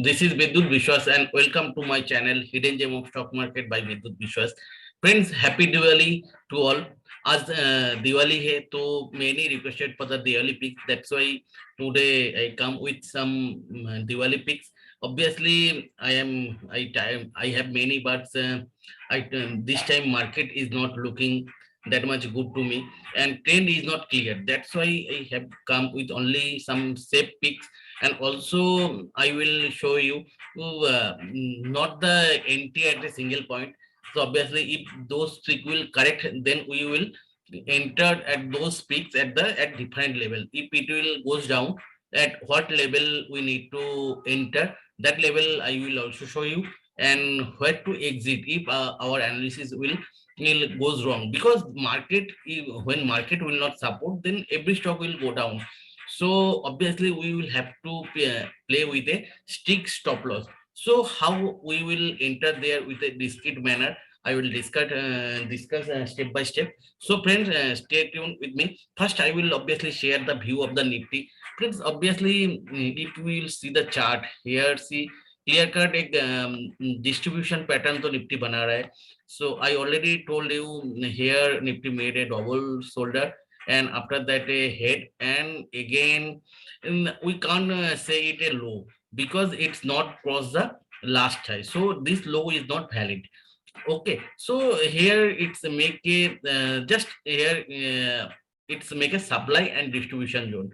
This is Vidyut Vishwas and welcome to my channel Hidden Gem of Stock Market by Vidyut Vishwas. Friends, happy Diwali to all. As Diwali hai, तो many requested for the Diwali pics. That's why today I come with some Diwali pics. Obviously, I have many, but this time market is not looking that much good to me, and trend is not clear. That's why I have come with only some safe pics, and also I will show you not the entry at a single point. So obviously if those trick will correct, then we will enter at those peaks at different level. If it will goes down, at what level we need to enter, that level I will also show you, and where to exit if our analysis will goes wrong, because when market will not support, then every stock will go down. So obviously we will have to play with a strict stop loss. So how we will enter there with a discrete manner, I will discuss step by step. So friends, stay tuned with me. First, I will obviously share the view of the Nifty. Friends, obviously, if we will see the chart here, see clear cut एक distribution pattern तो Nifty बना रहा है. So I already told you here Nifty made a double shoulder, and after that a head, and again we can't say it a low because it's not crossed the last high. So this low is not valid. Okay, so here it's make a just here it's make a supply and distribution zone,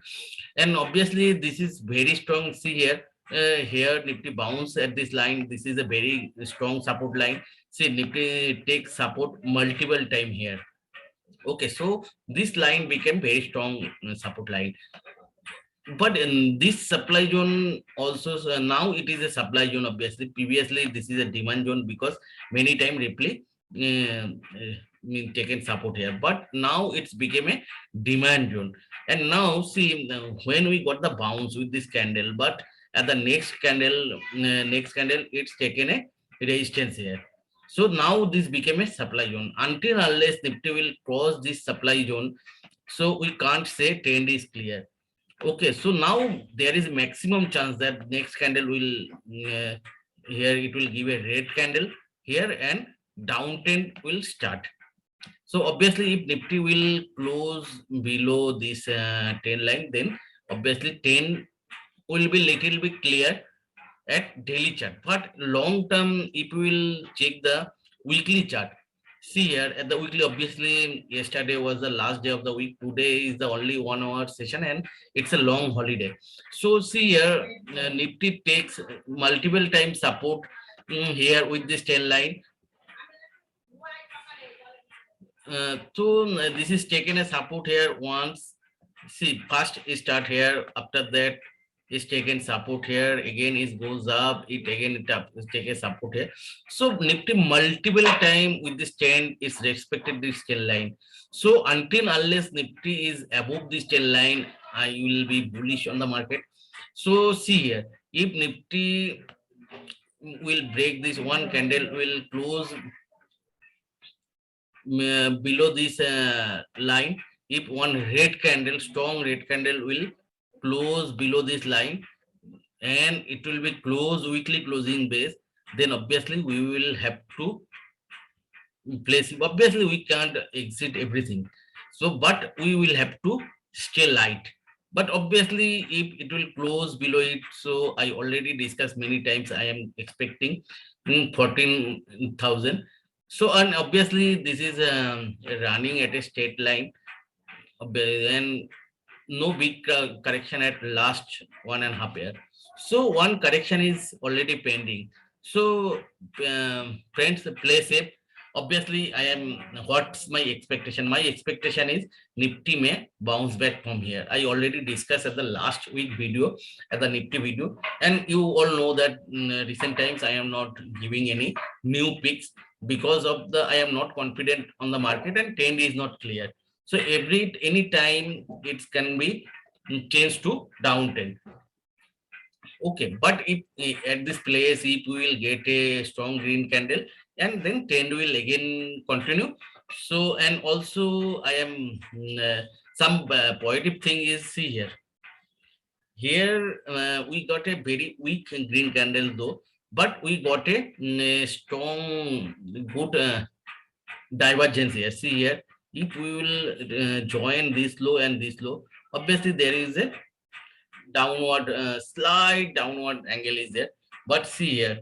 and obviously this is very strong. See here, here Nifty bounce at this line. This is a very strong support line. See Nifty takes support multiple time here. Okay, so this line became very strong support line, but in this supply zone also, now it is a supply zone. Obviously previously this is a demand zone, because many time Ripley taken support here, but now it's became a demand zone. And now see, when we got the bounce with this candle, but at the next candle it's taken a resistance here. So now this became a supply zone. Until unless Nifty will cross this supply zone, so we can't say trend is clear. Okay, so now there is maximum chance that next candle will here it will give a red candle here, and downtrend will start. So obviously if Nifty will close below this 10 line, then obviously 10 will be little bit clear at daily chart. But long term, if we will check the weekly chart, see here at the weekly, obviously yesterday was the last day of the week. Today is the only 1 hour session, and it's a long holiday. So see here, Nifty takes multiple times support here with this 10 line. So this is taken as support here once. See, first is start here, after that is taken support here, again it goes up, it again it up, is taken support here. So Nifty multiple time with this trend is respected this 10 line. So until unless Nifty is above this 10 line, I will be bullish on the market. So see here, if Nifty will break this one candle, will close below this line. If one red candle, strong red candle will close below this line, and it will be close weekly closing base, then obviously we will have to place. Obviously we can't exit everything, so but we will have to stay light. But obviously if it will close below it, so I already discussed many times, I am expecting 14,000. So, and obviously this is running at a straight line, and no big correction at last 1.5 year. So one correction is already pending. So friends, play safe. Obviously I am, what's my expectation? My expectation is Nifty may bounce back from here. I already discussed at the last week video, at the Nifty video, and you all know that recent times I am not giving any new picks, because of the I am not confident on the market, and trend is not clear. So any time it can be changed to downtrend. Okay, but if at this place if we will get a strong green candle, and then trend will again continue. So, and also I am some positive thing is, see here, Here we got a very weak green candle though, but we got a strong good divergence here. See here, if we will join this low and this low, obviously there is a downward slight downward angle is there. But see here,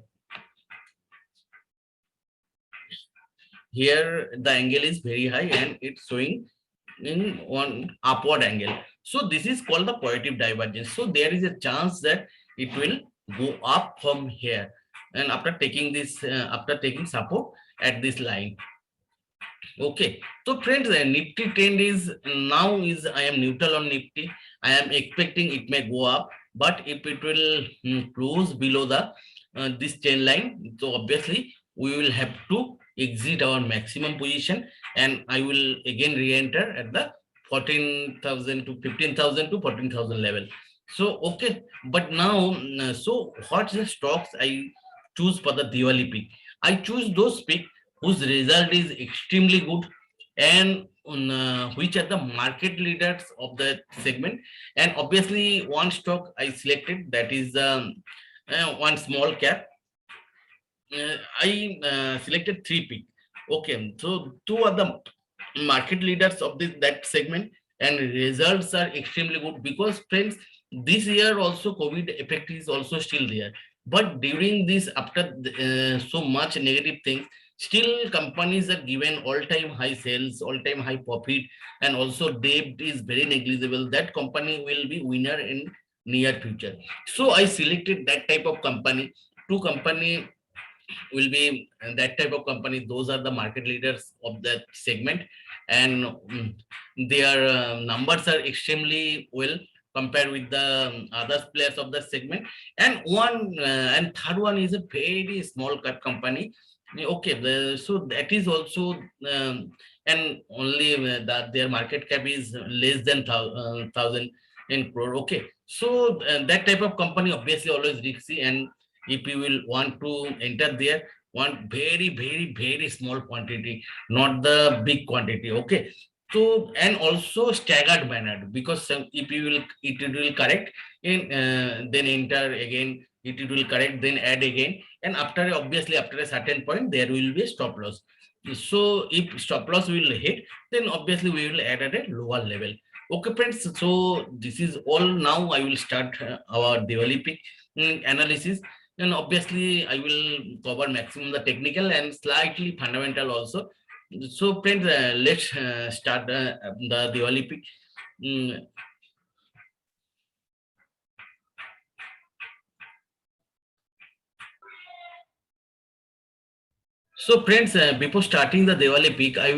here the angle is very high and it's showing in one upward angle. So this is called the positive divergence. So there is a chance that it will go up from here, and after taking this after taking support at this line. Okay, so friends, Nifty trend is now is I am neutral on Nifty. I am expecting it may go up, but if it will close below the this trend line, so obviously we will have to exit our maximum position, and I will again re-enter at the 14,000 to 15,000 to 14,000 level. So okay, but now so what's the stocks I choose for the Diwali peak? I choose those peak whose result is extremely good, and which are the market leaders of the segment. And obviously one stock I selected, that is one small cap. I selected three peak. Okay, so two are the market leaders of this that segment, and results are extremely good because friends, this year also COVID effect is also still there. But during this, after so much negative things, still companies are given all-time high sales, all-time high profit, and also debt is very negligible. That company will be winner in near future. So I selected that type of company. Two company will be that type of company. Those are the market leaders of that segment, and their numbers are extremely well compared with the other players of the segment. And one and third one is a very small cap company. Okay, so that is also and only that their market cap is less than thousand in crore. Okay, so that type of company obviously always risky, and if you will want to enter there, want very small quantity, not the big quantity. Okay, so and also staggered manner, because if you will it will correct in then enter again, it will correct, then add again, and after obviously after a certain point there will be a stop loss. So if stop loss will hit, then obviously we will add at a lower level. Okay friends, so this is all. Now I will start our Diwali peak analysis, and obviously I will cover maximum the technical and slightly fundamental also. So friends, let's start the Diwali peak. Mm, So friends, before starting the Diwali peak, I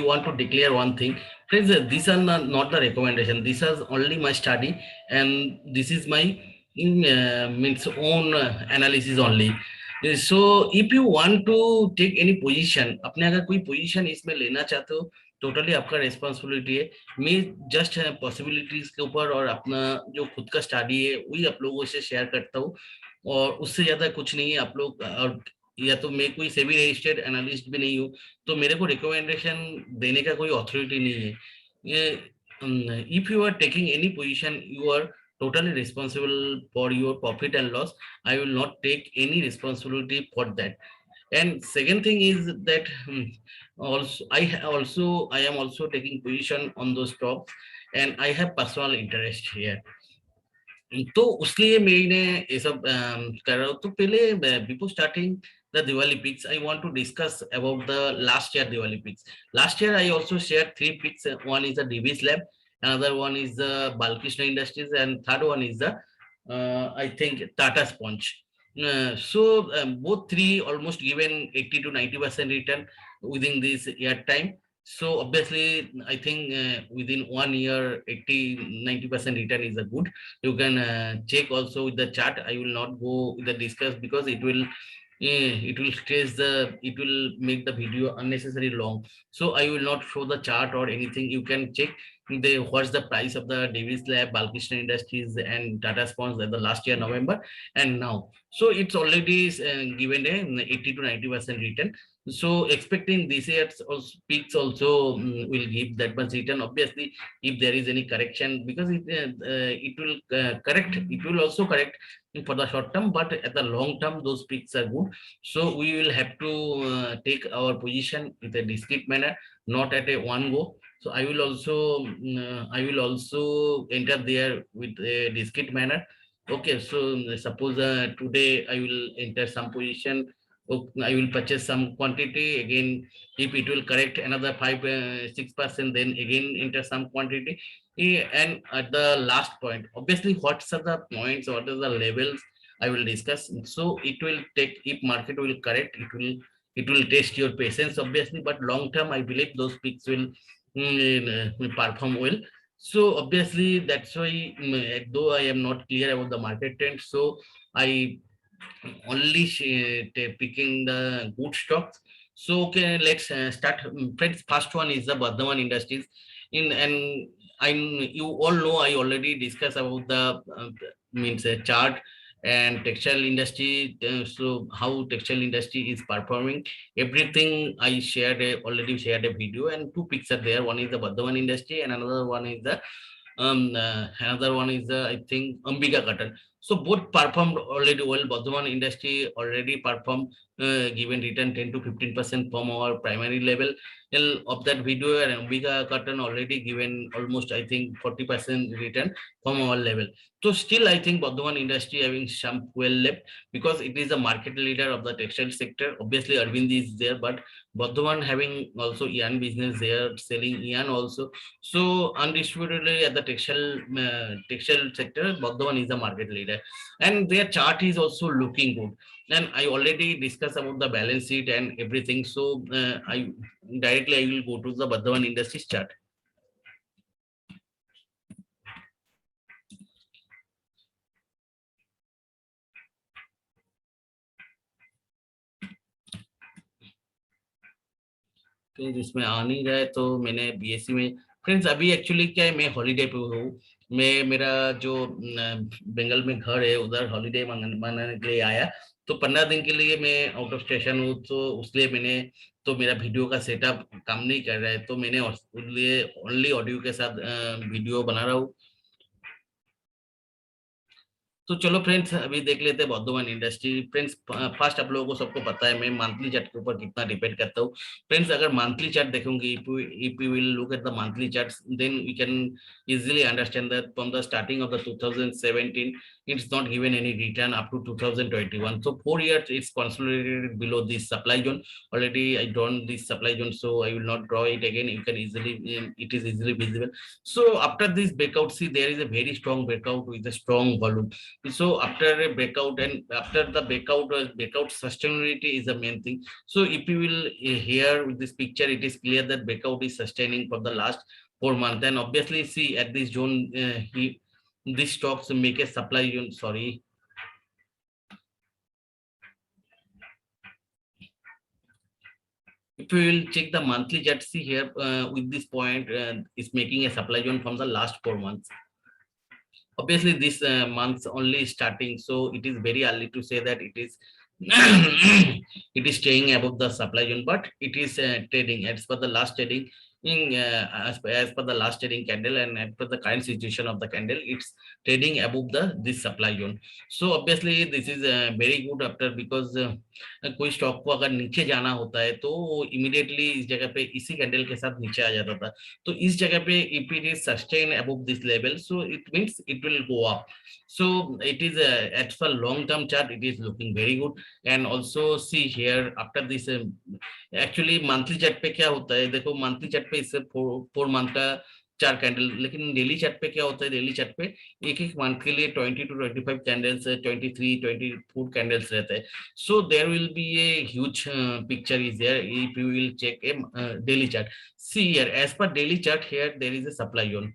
want to declare one thing. Friends, these are not the recommendation. This is only my study, and this is my means own analysis only. So if you want to take any position, अपने अगर कोई position इसमें लेना चाहते हो, totally आपका responsibility है. मैं जस्ट पॉसिबिलिटीज के ऊपर और अपना जो खुद का स्टडी है वही आप लोगों से शेयर करता हूँ, और उससे ज्यादा कुछ नहीं है. आप लोग और या तो मैं कोई सेबी रजिस्टर्ड एनालिस्ट भी नहीं हूँ, तो मेरे को रिकमेंडेशन देने का कोई अथॉरिटी नहीं है. ये if you are taking any position, you are totally responsible for your profit and loss. I will not take any responsibility for that. And second thing is that also I am also taking position on those stocks, and I have personal interest here. तो उसलिए मैंने ये सब कर रहा हूँ. तो पहले before starting the Diwali picks, I want to discuss about the last year Diwali picks. Last year I also shared three picks. One is the Divi's Lab, another one is the Balkrishna Industries, and third one is the I think Tata Sponge. Both three almost given 80 to 90% return within this year time. So obviously, I think within 1 year, 80-90% return is a good. You can check also with the chart. I will not go with the discuss because it will stress it will make the video unnecessarily long. So I will not show the chart or anything. You can check what's the price of the Davis Lab, Balkrishna Industries, and Tata Spons at the last year November and now. So it's already given a 80 to 90% return. So expecting this year's also peaks also will give that much return. Obviously, if there is any correction, because it will correct, it will also correct for the short term, but at the long term, those peaks are good. So we will have to take our position in a discrete manner, not at a one go. So I will also enter there with a discrete manner. Okay, so suppose today I will enter some position. I will purchase some quantity again. If it will correct another 5 6%, then again enter some quantity. And at the last point, obviously, what are the points? What are the levels? I will discuss. So it will take, if market will correct, it will test your patience, obviously. But long term, I believe those peaks will perform well. So obviously, that's why though I am not clear about the market trend, so I only picking the good stocks. So okay, let's start. Friends, first one is the Bardhaman Industries. In and I, you all know, I already discussed about the means chart and textile industry. So how textile industry is performing, everything I shared already shared a video and two pictures there. One is the Bardhaman industry and another one is the another one is I think Ambika Cotton. So both performed already well. Bardhaman industry already performed, given return 10 to 15% from our primary level of that video, and Ambika Cotton already given almost I think 40% return from our level. So still I think Bardhaman industry having some well left, because it is the market leader of the textile sector. Obviously Arvind is there, but Bardhaman having also yarn business, they are selling yarn also. So undisputedly at the textile sector, Bardhaman is the market leader, and their chart is also looking good. And I already discussed about the balance sheet and everything. So I will go to the Bardhaman Industries chart. फिर इसमें आ नहीं रहा है, तो मैंने BSc में, friends अभी actually क्या है, मैं हॉलीडे पे हूँ। मैं मेरा जो बंगाल में घर है उधर हॉलीडे मनाने के लिए आया। तो 15 दिन के लिए मैं आउट ऑफ स्टेशन हूँ, तो उसलिए मैंने, तो मेरा वीडियो का सेटअप काम नहीं कर रहा है, तो मैंने उसलिए ओनली ऑडियो के साथ वीडियो बना रहा हूँ। तो चलो फ्रेंड्स अभी देख लेते हैं बौद्धवन इंडस्ट्री। फ्रेंड्स फर्स्ट आप लोगों को सबको पता है मैं मंथली चार्ट के ऊपर कितना डिपेंड करता हूँ। फ्रेंड्स अगर मंथली चार्ट देखोगे, if you will look at the monthly charts, then we can easily understand that from the starting of the 2017 it's not given any return up to 2021. So 4 years it's consolidated below this supply zone. Already I drawn this supply zone, so I will not draw it again. You can easily, it is easily visible. So after this breakout, see there is a very strong breakout with a strong volume. So after a breakout, and after the breakout sustainability is the main thing. So if you will here with this picture, it is clear that breakout is sustaining for the last 4 months. And obviously see at this zone, these stocks make a supply zone, sorry. If you will check the monthly chart, see here with this point is making a supply zone from the last 4 months. Obviously this month only starting, so it is very early to say that it is it is staying above the supply zone, but it is trading as per the last trading in as per the last trading candle, and as per the current situation of the candle, it's trading above the this supply zone. So obviously this is very good after, because कोई stock को अगर नीचे जाना होता है तो वो immediately इस जगह पे इसी कैंडल के साथ नीचे आ जाता था। तो इस जगह पे if it is sustain above this level, so it means it will go up. So it is at the long term chart, it is looking very good. And also see here after this actually monthly chart पे क्या होता है, देखो monthly chart पे इससे 4 month का 4 candle, लेकिन daily chart पे क्या होता है, डेली चार्ट पे एक एक मंथ के लिए 20 to 25 कैंडल्स, 23 24 कैंडल्स रहते हैं. So there will be a huge picture is there if you will check a daily chart. See here, as per daily chart here, there is a supply zone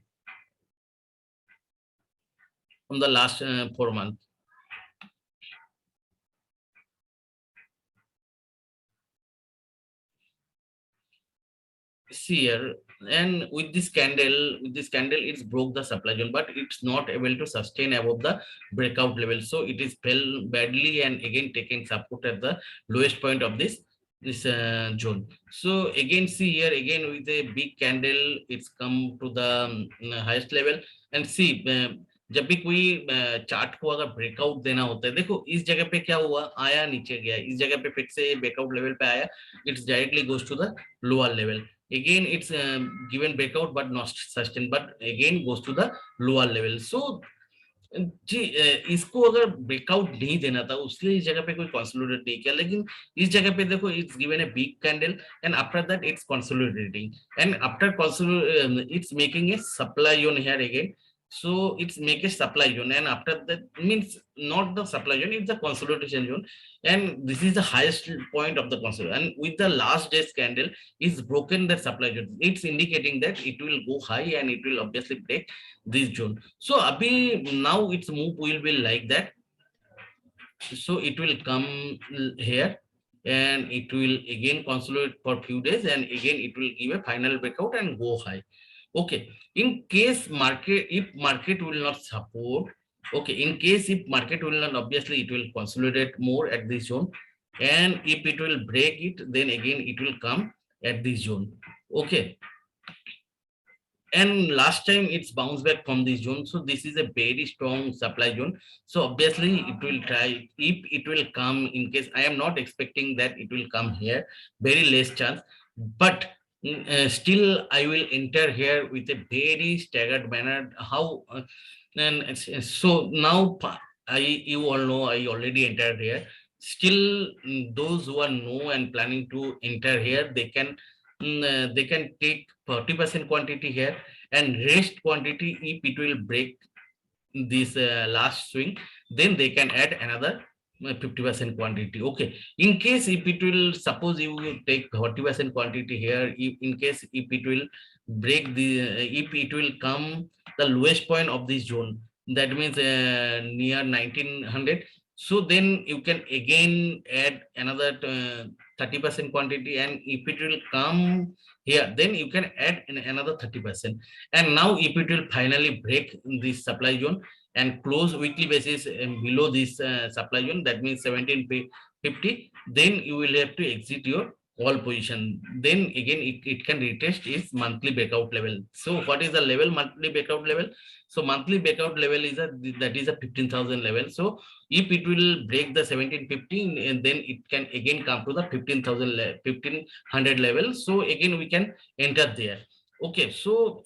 from the last 4 months. See here, and with this candle, it's broke the supply zone, but it's not able to sustain above the breakout level. So it is fell badly and again taking support at the lowest point of this this zone. So again, see here again with a big candle, it's come to the highest level. And see, जब भी कोई chart को अगर breakout देना होता है, देखो इस जगह पे क्या हुआ, आया नीचे गया, इस जगह पे फिर से ब्रेकआउट लेवल पे आया, it's directly goes to the lower level. Again it's given breakout but not sustained, but again goes to the lower level. So जी, इसको अगर ब्रेकआउट नहीं देना था उसलिए इस जगह पे कोई कंसोलिडेट नहीं किया, लेकिन इस जगह पे देखो it's given a big candle and after that it's consolidating and after it's making a supply zone here again. So it's make a supply zone, and after that means not the supply zone, it's the consolidation zone, and this is the highest point of the consolidation. And with the last day's candle is broken the supply zone, it's indicating that it will go high and it will obviously break this zone. So abhi now its move will be like that. So it will come here and it will again consolidate for few days, and again it will give a final breakout and go high. Okay, in case market, if market will not support, okay, in case if market will not, obviously it will consolidate more at this zone, and if it will break it, then again it will come at this zone. Okay, and last time it's bounced back from this zone, so this is a very strong supply zone. So obviously it will try, if it will come, in case I am not expecting that it will come here, very less chance, but still I will enter here with a very staggered manner. How and so now you all know I already entered here. Still, those who are know and planning to enter here, they can take 40% quantity here, and rest quantity, if it will break this last swing, then they can add another 50% quantity. Okay, in case if it will, suppose you will take 40% quantity here, if in case if it will break the if it will come the lowest point of this zone, that means near 1900, so then you can again add another 30% quantity, and if it will come here, then you can add another 30%. And now if it will finally break this supply zone and close weekly basis below this supply zone, that means 1750, then you will have to exit your call position. Then again it can retest its monthly breakout level. So what is the level, monthly breakout level? So monthly breakout level is that is a 15,000 level. So if it will break the 1750, and then it can again come to the 15,000 1500 level. So again we can enter there. Okay, so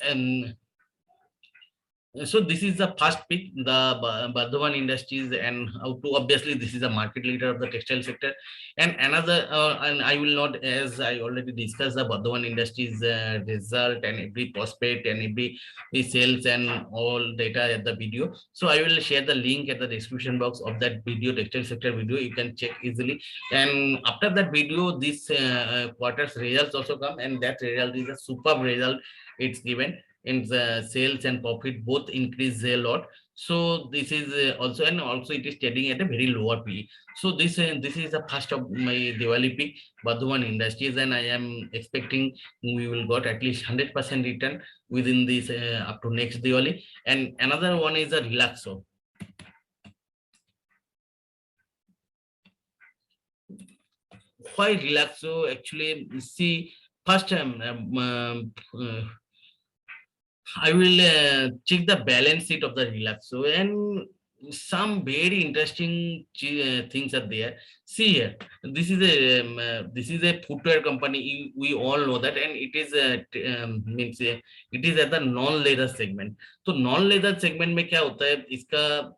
so this is the first pick, the Bardhaman Industries, and how to, obviously this is a market leader of the textile sector. And another, and I will not, as I already discussed the Bardhaman Industries result and every prospect and every sales and all data at the video. So I will share the link at the description box of that video, textile sector video. You can check easily. And after that video, this quarter's results also come, and that result is a superb result. It's given in the sales and profit both increase a lot. So this is also, and also it is trading at a very lower PE. So this is the first of my Diwali pick, Bardhaman Industries, and I am expecting we will got at least 100% return within this up to next Diwali. And another one is a Relaxo. Why Relaxo? Actually, see, first time I will check the balance sheet of the Relaxo, and some very interesting things are there. See here, this is a footwear company. We all know that, and it is means it is at the non-leather segment. तो non-leather segment में क्या होता है, इसका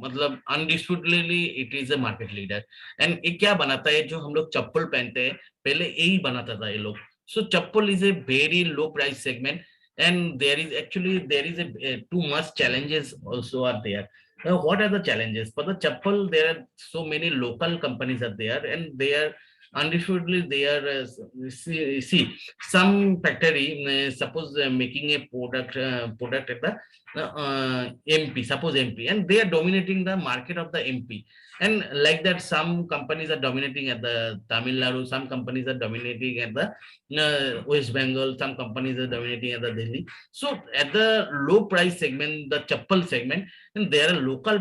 मतलब undisputedly it is a market leader. And ये क्या बनाता है, जो हम लोग चप्पल पहनते हैं, पहले यही बनाता था ये लोग. So chappal is a very low price segment. And there is a too much challenges also are there. What are the challenges for the chappal? There are so many local companies are there, and they are undisputedly they are see some factory suppose making a product at the MP, suppose MP, and they are dominating the market of the MP. And like that, some companies are dominating at the Tamil Nadu, some companies are dominating at the West Bengal, some companies are dominating at the Delhi. So at the low price segment, the chappal segment, and there are local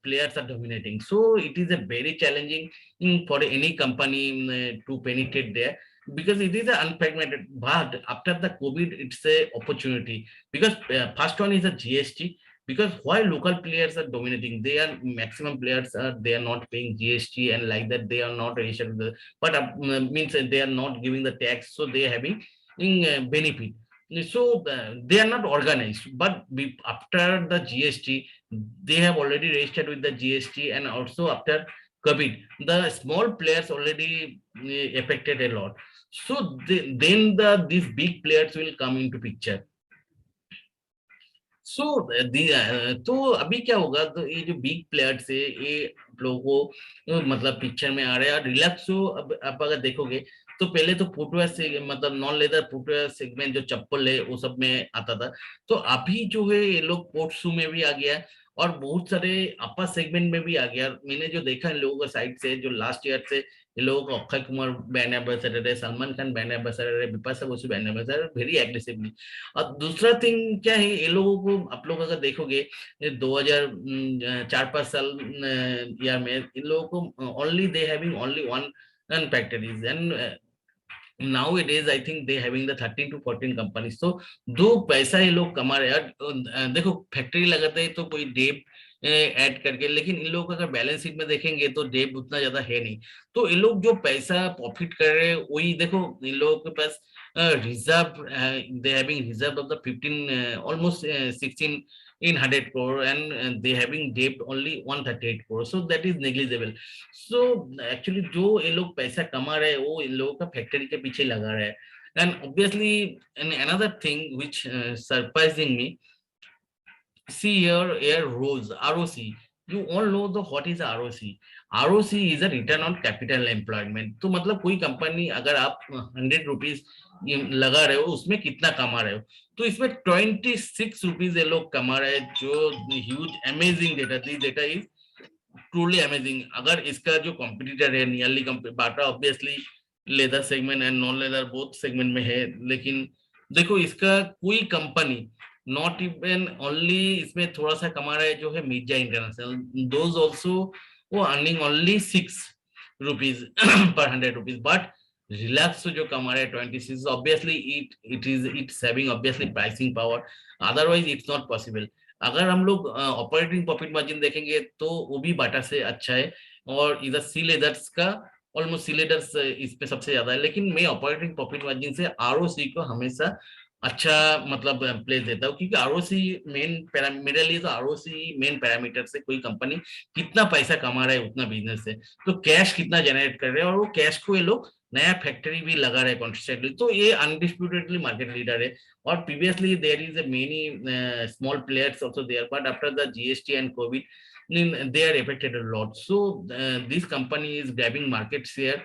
players are dominating. So it is a very challenging for any company to penetrate there, because it is unfragmented. But after the COVID, it's a opportunity, because first one is a GST. Because why local players are dominating, they are maximum players are, they are not paying GST, and like that they are not registered with the, but means they are not giving the tax, so they are having benefit. So they are not organized, but after the GST, they have already registered with the GST, and also after COVID, the small players already affected a lot. So then these big players will come into picture. सो तो अभी क्या होगा, तो ये जो big players है ये लोगों को मतलब पिक्चर में आ रहे हैं। और रिलैक्सो अब आप अगर देखोगे तो पहले तो फुटवेयर से मतलब नॉन लेदर फुटवेयर सेगमेंट जो चप्पल है वो सब में आता था, तो अभी जो है ये लोग स्पोर्ट्स शू में भी आ गया है, और बहुत सारे अपर सेगमेंट में भी आ गया। मैंने जो देखा इन लोगों का साइड से, जो लास्ट ईयर से ये लोगों को अक्षय कुमार ब्रांड एम्बेसडर है, सलमान खान ब्रांड एम्बेसडर है, Bipasha Basu brand ambassador, very aggressively. और दूसरा थिंग क्या है, ये लोगों को आप लोग अगर देखोगे 2004-5 साल या में इन लोगों को only they having only one factories, and nowadays I think they having the 13 to 14 companies। तो दो पैसा ये लोग कमा रहे हैं। देखो फैक्ट्री लगाते हैं तो कोई डेब ऐड करके, लेकिन इन लोगों का अगर बैलेंस शीट में देखेंगे तो डेब उतना ज्यादा है नहीं। तो ये लोग जो पैसा प्रॉफिट कर रहे हैं वही देखो, इन लोगों के पास reserve, they having reserve of the 15 almost 16 in 100 crore, and they having debt only 138 crore, so that is negligible। so actually जो ये लोग पैसा कमा रहे हैं वो इन लोगों का फैक्ट्री के पीछे लगा रहा है। and obviously, and another thing which surprising me, see here ROCE, ROC, you all know the what is ROC। ROC is a return on capital employment। तो मतलब कोई कंपनी अगर आप 100 रुपीज लगा रहे हो उसमें कितना कमा रहे हो, तो इसमें 26 रुपीज ये लोग कमा रहे हैं, जो huge amazing data. This data is truly amazing. अगर इसका जो कॉम्पिटिटर है nearly Bata obviously leather segment and non leather both segment में है, लेकिन देखो इसका कोई कंपनी नॉट इवन ओनली इसमें थोड़ा सा कमा रहा है जो है मिर्जा इंटरनेशनल, दोज ऑल्सो वो earning only 6 rupees per 100 rupees. But relax जो कमा रहा है 26, obviously it's having obviously pricing power, otherwise it's not possible. अगर हम लोग ऑपरेटिंग प्रॉफिट मार्जिन देखेंगे तो वो भी बाटा से अच्छा है, और इधर सी लेदर्स का ऑलमोस्ट सी लेदर्स इस पे सबसे ज्यादा है, लेकिन मैं ऑपरेटिंग प्रॉफिट मार्जिन से आरओसी को हमेशा अच्छा मतलब प्लेस देता हूँ, क्योंकि आरओसी मेन मेरे लिए तो आरओसी मेन पैरामीटर से कोई कंपनी कितना पैसा कमा रहा है उतना बिजनेस से, तो कैश कितना जनरेट कर रहे हैं, और वो कैश को ये लोग नया फैक्ट्री भी लगा रहे हैं कॉन्स्टेंटली, तो ये अनडिस्प्यूटेडली मार्केट लीडर है। और previously there is a many small players also there, but after the GST and COVID they are affected a lot। so this company is grabbing market share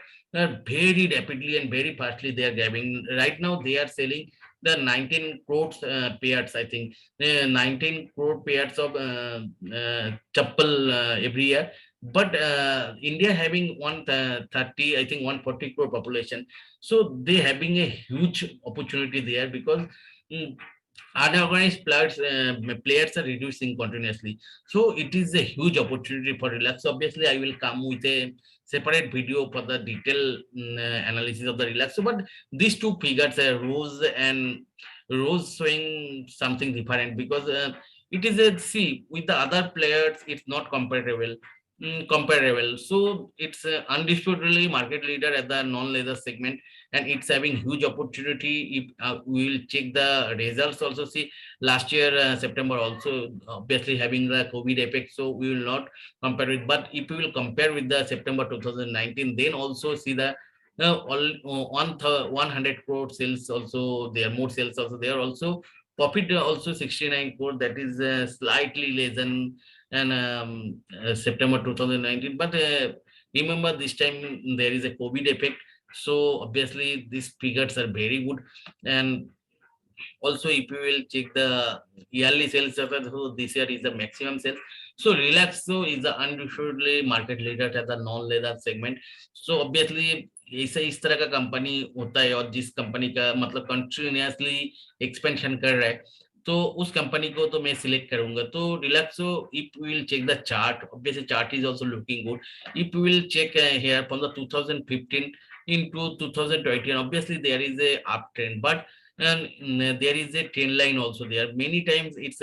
very rapidly and very fastly they are grabbing। right now they are selling the 19 crores pairs, I think 19 crore pairs of chappal every year, but India having 130, I think 140 crore population, so they having a huge opportunity there, because unorganized players are reducing continuously, so it is a huge opportunity for Relax। obviously I will come with a separate video for the detailed analysis of the Relax, but these two figures are Rose showing something different, because it is a, see, with the other players it's not comparable, so it's undisputedly market leader at the non-leather segment, and it's having huge opportunity. If we will check the results also, see last year September also obviously having the COVID effect, so we will not compare it, but if we will compare with the September 2019, then also see the all 100 crore sales also there, more sales also there, also profit also 69 crore, that is slightly less than and September 2019, but remember this time there is a COVID effect, so obviously these figures are very good. And also if you will check the yearly sales, so this year is the maximum sales, so Relaxo is the undisputedly market leader at the non leather segment। so obviously ऐसा इस तरह का company होता है, और जिस company का मतलब कंटिन्यूअसली एक्सपेंशन कर रहा है, तो उस कंपनी को तो मैं सिलेक्ट करूंगा। तो Relaxo, if we will check the chart, obviously chart is also looking good। if we will check here from the 2015 into 2020, and obviously there is a uptrend, but there is a trend line also there. Many times it's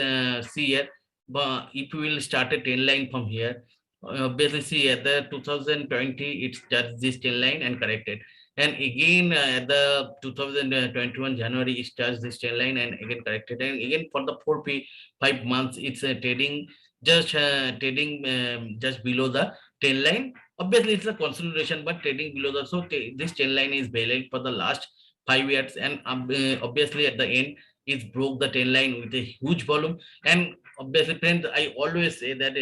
see here, but if you will start a trend line from here, obviously see at the 2020 it's touched this trend line and corrected, and again at the 2021 January it touched this trend line and again corrected, and again for the 5 months it's trading just below the trend line. Obviously it's a consolidation, but trading below the, so this trend line is valid for the last 5 years, and obviously at the end it broke the trend line with a huge volume. And obviously friends, I always say that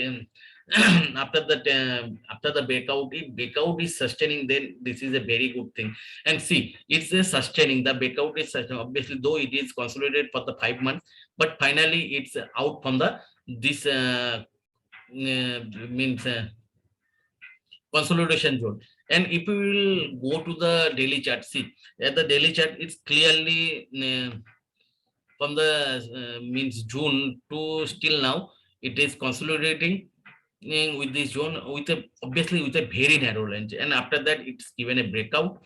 after the breakout, if breakout is sustaining, then this is a very good thing. And see, it's a sustaining, the breakout is sustaining, obviously though it is consolidated for the 5 months, but finally it's out from the this means consolidation zone. And if we will go to the daily chart, see at the daily chart it's clearly from the means June to still now it is consolidating with this zone with a, obviously with a very narrow range, and after that it's given a breakout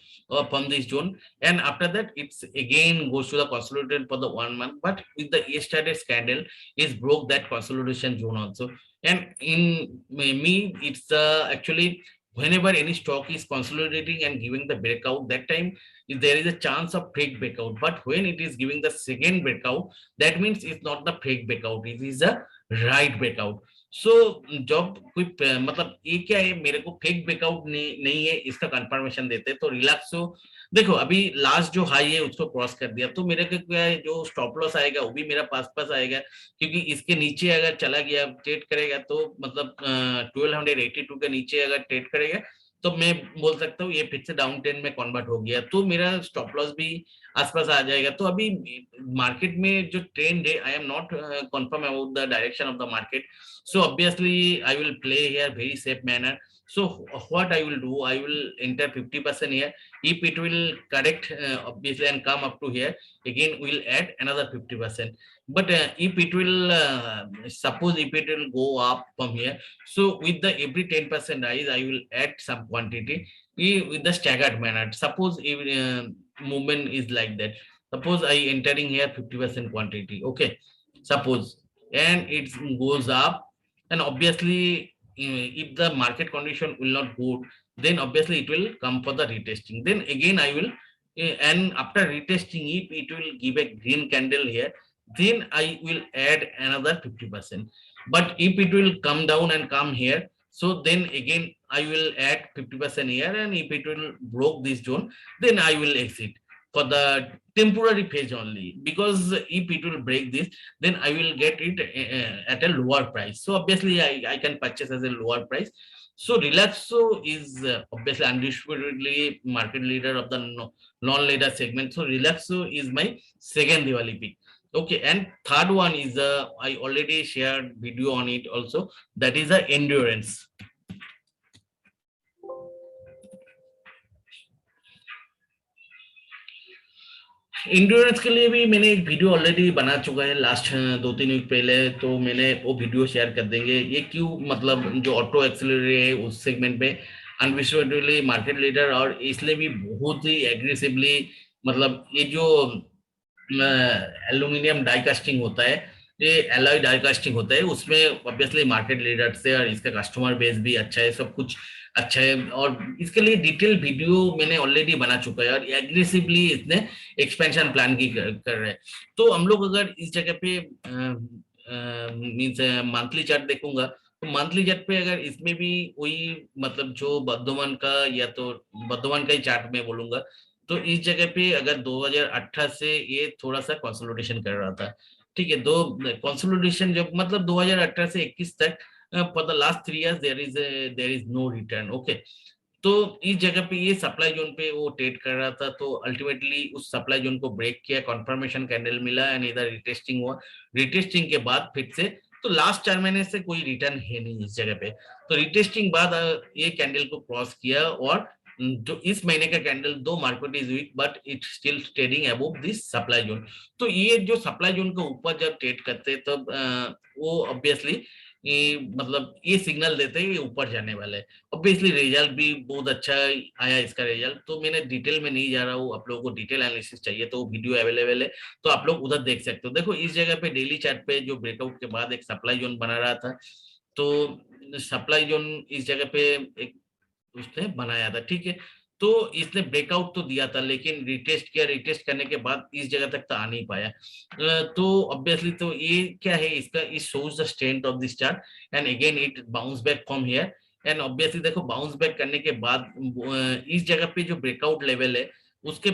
from this zone, and after that it's again goes to the consolidation for the 1 month, but with the yesterday's candle is broke that consolidation zone also. And in me it's actually whenever any stock is consolidating and giving the breakout, that time there is a chance of fake breakout, but when it is giving the second breakout, that means it's not the fake breakout, it is a right breakout. सो जब कोई मतलब ये क्या है, मेरे को fake breakout नहीं है इसका कंफर्मेशन देते, तो रिलैक्सो देखो अभी लास्ट जो हाई है उसको क्रॉस कर दिया, तो मेरे को क्या है, जो स्टॉप लॉस आएगा वो भी मेरा पास आएगा, क्योंकि इसके नीचे अगर चला गया ट्रेड करेगा तो मतलब 1282 के नीचे अगर ट्रेड करेगा तो मैं बोल सकता हूँ ये फिर से डाउन ट्रेंड में कन्वर्ट हो गया, तो मेरा स्टॉप लॉस भी आसपास आ जाएगा। तो अभी मार्केट में जो ट्रेंड है, I am not confirm about the direction of the market, so obviously I will play here very safe manner. So what I will do, I will enter 50% here. If it will correct obviously and come up to here, again we'll add another 50%. But if it will suppose if it will go up from here, so with the every 10% rise I will add some quantity with the staggered manner. Suppose if movement is like that, suppose I entering here 50% quantity, okay, suppose, and it goes up, and obviously if the market condition will not good, then obviously it will come for the retesting, then again I will and after retesting, if it will give a green candle here, then I will add another 50%. But if it will come down and come here, so then again I will add 50% here, and if it will broke this zone, then I will exit for the temporary phase only, because if it will break this, then I will get it at a lower price. So obviously I can purchase as a lower price. So Relaxo is obviously undisputedly market leader of the non-leader segment. So Relaxo is my second Diwali pick. Okay, and third one is I already shared video on it also, that is a Endurance. Endurance के लिए भी मैंने एक video already बना चुका है last 2-3 week पहले, तो मैंने वो वीडियो शेयर कर देंगे। ये क्यों मतलब जो ऑटो एक्सेलरेटर है उस सेगमेंट में अनडिस्प्यूटेडली मार्केट लीडर, और इसलिए भी बहुत ही एग्रेसिवली, मतलब ये जो एल्यूमिनियम डाई कास्टिंग होता है, ये एलॉय डाई कास्टिंग होता है, उसमें ऑब्वियसली मार्केट लीडर से, और इसका कस्टमर बेस भी अच्छा है, सब कुछ अच्छा है, और इसके लिए डिटेल वीडियो मैंने ऑलरेडी बना चुका है, और एग्रेसिवली इसने एक्सपेंशन प्लान की कर रहे हैं। तो हम लोग अगर इस जगह पे मीन्स मंथली चार्ट देखूंगा, तो मंथली चार्ट पे अगर इसमें भी वही मतलब जो वर्धमान का, या तो वर्धमान का ही चार्ट में बोलूंगा, तो इस जगह पे अगर 2018 से ये थोड़ा सा कंसोलिडेशन कर रहा था, ठीक है, दो कंसोलिडेशन जब मतलब 2018 से 21 तक for the last 3 years there is no return, okay. तो इस जगह पे ये सप्लाई जोन पे वो ट्रेड कर रहा था, तो अल्टीमेटली उस सप्लाई जोन को ब्रेक किया, कंफर्मेशन कैंडल मिला, एंड इधर रिटेस्टिंग हुआ, रिटेस्टिंग के बाद फिर से, तो लास्ट 4 महीने से कोई रिटर्न है नहीं इस जगह पे, तो रिटेस्टिंग बाद ये कैंडल को क्रॉस किया, और जो इस महीने का कैंडल दो market is weak but it still trading above this supply zone. तो ये जो सप्लाई जोन के ऊपर जब ट्रेड करते हैं तब वो ऑब्वियसली ये मतलब ये सिग्नल देते हैं ये ऊपर जाने वाला है। ऑब्वियसली रिजल्ट भी बहुत अच्छा आया इसका रिजल्ट, तो मैंने डिटेल में नहीं जा रहा हूँ। आप लोगों को डिटेल एनालिसिस चाहिए तो वीडियो अवेलेबल है, तो आप लोग उधर देख सकते हो। देखो इस जगह पे डेली चार्ट पे जो ब्रेकआउट के बाद एक सप्लाई जोन बना रहा था, तो सप्लाई जोन इस जगह पे एक उसने बनाया था, ठीक है। तो इसने ब्रेकआउट तो दिया था, लेकिन रिटेस्ट किया, रिटेस्ट करने के बाद इस जगह तक तो आ नहीं पाया। तो ऑब्वियसली तो ये क्या है इसका, it shows the strength of this chart and again it bounce back from here. And obviously देखो बाउंस बैक करने के बाद इस जगह पे जो ब्रेकआउट लेवल है उसके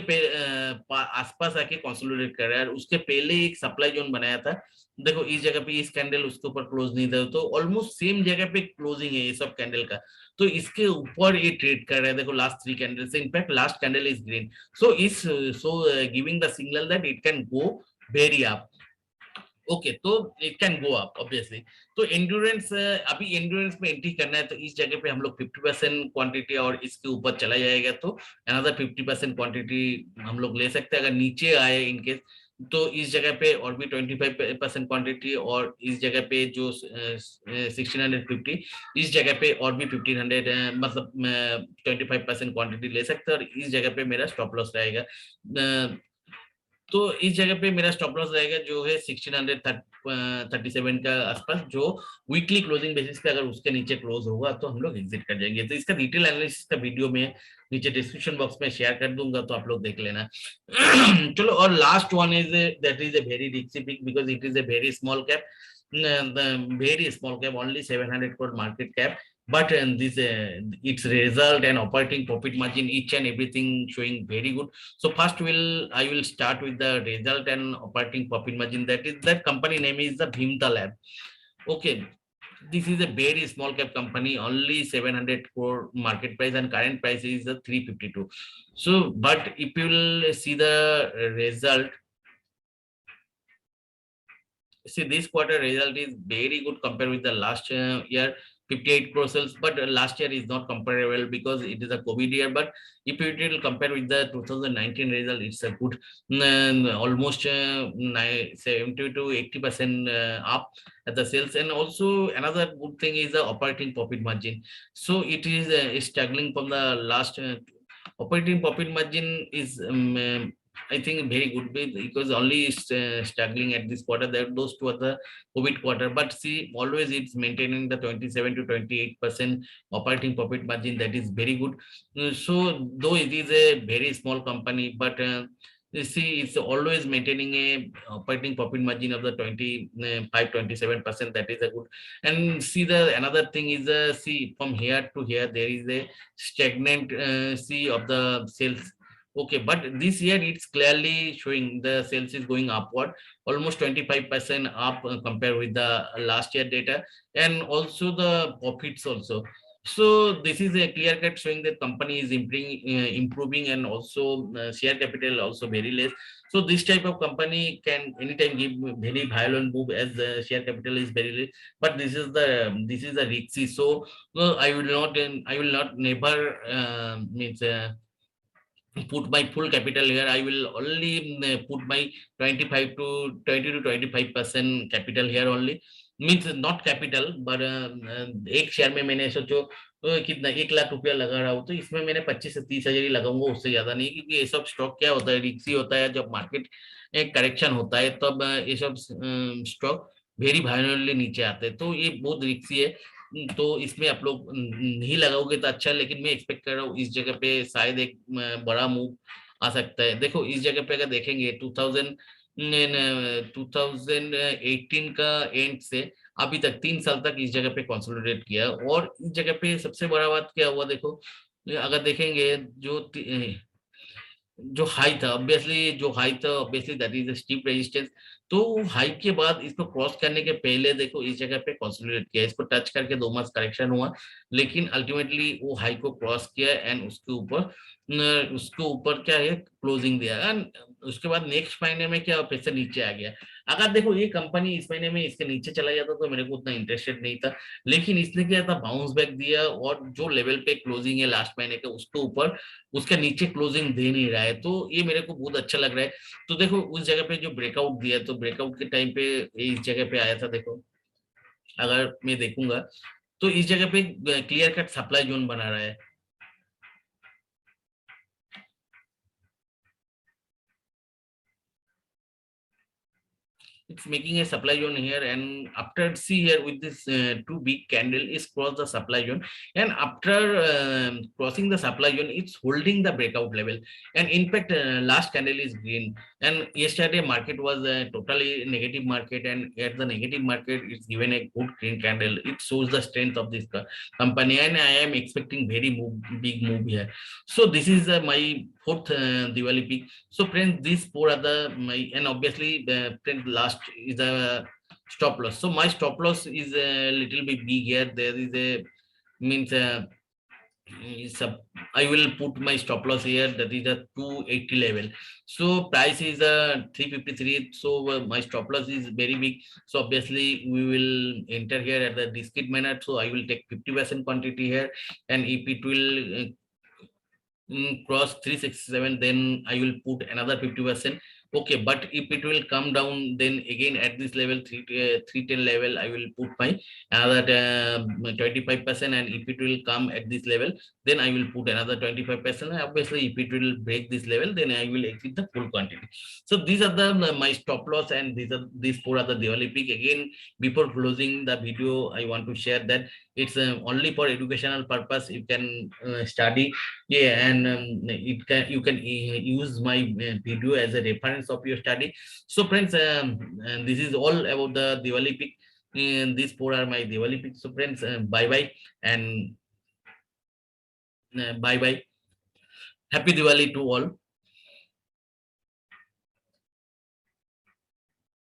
आसपास आके कंसोलिडेट कर रहा है। उसके पहले एक सप्लाई जोन बनाया था, देखो इस जगह पे इस कैंडल उसके ऊपर क्लोज नहीं था, तो ऑलमोस्ट सेम जगह पे क्लोजिंग है ये सब कैंडल का। तो इसके ऊपर ये ट्रेड कर रहा है, देखो लास्ट 3 कैंडल से, in fact last candle is green, so is so giving the signal that it can go very up. Okay, तो it can go up obviously. तो एंड्योरेंस, अभी एंड्योरेंस में एंट्री करना है तो इस जगह पे हम लोग 50% क्वांटिटी और इसके ऊपर चला जाएगा तो अनदर 50% क्वांटिटी हम लोग ले सकते हैं। अगर नीचे आए इनकेस तो इस जगह पे और भी 25% क्वांटिटी, और इस जगह पे जो 1650 इस जगह पे और भी 1500 मतलब 25% क्वांटिटी ले सकते हैं, और इस जगह पे मेरा स्टॉप लॉस रहेगा। तो इस जगह पे मेरा स्टॉप लॉस रहेगा जो है 1637 का आसपास, जो वीकली क्लोजिंग बेसिस पे अगर उसके नीचे क्लोज होगा तो हम लोग एग्जिट कर जाएंगे। तो इसका डिटेल एनालिसिस का वीडियो में नीचे डिस्क्रिप्शन बॉक्स में शेयर कर दूंगा, तो आप लोग देख लेना। चलो, और last one is that is a very risky pick because it is a very small cap, very small cap, only 700 crore market cap, but this its result and operating profit margin, each and everything showing very good. So first I will start with the result and operating profit margin. That is, that company name is the Bhimta Lab. Okay, this is a very small cap company, only 700 crore market price and current price is 352. So but if you will see the result, see this quarter result is very good compared with the last year, 58 crore sales, but last year is not comparable because it is a COVID year. But if you will compare with the 2019 result, it's a good almost 70 to 80% up at the sales. And also another good thing is the operating profit margin. So it is struggling from the last operating profit margin is I think very good because only struggling at this quarter. That those two are the COVID quarter, but see, always it's maintaining the 27 to 28% operating profit margin. That is very good. So though it is a very small company, but you see, it's always maintaining a operating profit margin of the 25-27%. That is a good. And see, the another thing is see, from here to here there is a stagnant see of the sales. Okay, but this year it's clearly showing the sales is going upward, almost 25% up compared with the last year data, and also the profits also. So this is a clear cut showing that company is improving, and also share capital also very less. So this type of company can anytime give very violent move as the share capital is very less. But this is a risky. So no, I will not never means. Put my full capital here. I will only put my 25 to 20 to 25% capital here only, means not capital, but एक share में मैंने सोचो कितना 1 लाख रुपया लगा रहा हूँ, तो इसमें मैंने 25 से 30 हजार ही लगाऊंगा, उससे ज्यादा नहीं, क्योंकि ये सब स्टॉक क्या होता है, रिक्सी होता है। जब मार्केट एक करेक्शन होता है तब ये सब स्टॉक वेरी वायलेंटली नीचे आते हैं, तो ये बहुत रिक्सी है। तो इसमें आप लोग नहीं लगाओगे तो अच्छा, लेकिन मैं एक्सपेक्ट कर रहा हूँ इस जगह पे शायद एक बड़ा मूव आ सकता है। देखो इस जगह पे अगर देखेंगे 2018 का एंड से अभी तक 3 साल तक इस जगह पे कंसोलिडेट किया, और इस जगह पे सबसे बड़ा बात क्या हुआ, देखो अगर देखेंगे जो हाई था, obviously that is steep resistance. तो हाई के बाद इसको क्रॉस करने के पहले देखो इस जगह पे कंसोलिडेट किया, इसको टच करके 2 मंथ करेक्शन हुआ, लेकिन अल्टीमेटली वो हाई को क्रॉस किया एंड उसके ऊपर क्या है क्लोजिंग दिया, एंड उसके बाद नेक्स्ट महीने में क्या फिर से नीचे आ गया। अगर देखो ये कंपनी इस महीने में इसके नीचे चला जाता तो मेरे को उतना इंटरेस्टेड नहीं था, लेकिन इसने क्या था बाउंस बैक दिया, और जो लेवल पे क्लोजिंग है लास्ट महीने का उसके ऊपर उसके नीचे क्लोजिंग दे नहीं रहा है, तो ये मेरे को बहुत अच्छा लग रहा है। तो देखो उस जगह पे जो ब्रेकआउट दिया, तो ब्रेकआउट के टाइम पे इस जगह पे आया था, देखो अगर मैं देखूंगा तो इस जगह पे क्लियर कट सप्लाई जोन बना रहा है। It's making a supply zone here, and after see here with this two big candle is cross the supply zone, and after crossing the supply zone it's holding the breakout level, and in fact last candle is green, and yesterday market was a totally negative market, and at the negative market it's given a good green candle. It shows the strength of this company, and I am expecting very big move here. So this is my fourth Diwali peak. So friends, these four are the my, and obviously friend last is a stop loss. So my stop loss is a little bit big here. There is a means is a, I will put my stop loss here, that is a 280 level. So price is a 353. So my stop loss is very big. So obviously we will enter here at the discrete manner. So I will take 50% quantity here, and if it will cross 367, then I will put another 50%. Okay, but if it will come down, then again at this level 310 level I will put my another 25%, and if it will come at this level, then I will put another 25%. Obviously if it will break this level, then I will exit the full quantity. So these are the my stop loss, and these four are the Diwali peak. Again, before closing the video, I want to share that it's only for educational purpose. You can study, yeah, and it can you can use my video as a reference of your study. So friends, and this is all about the Diwali pick, and these four are my Diwali picks. So friends, bye bye, and bye bye, happy Diwali to all.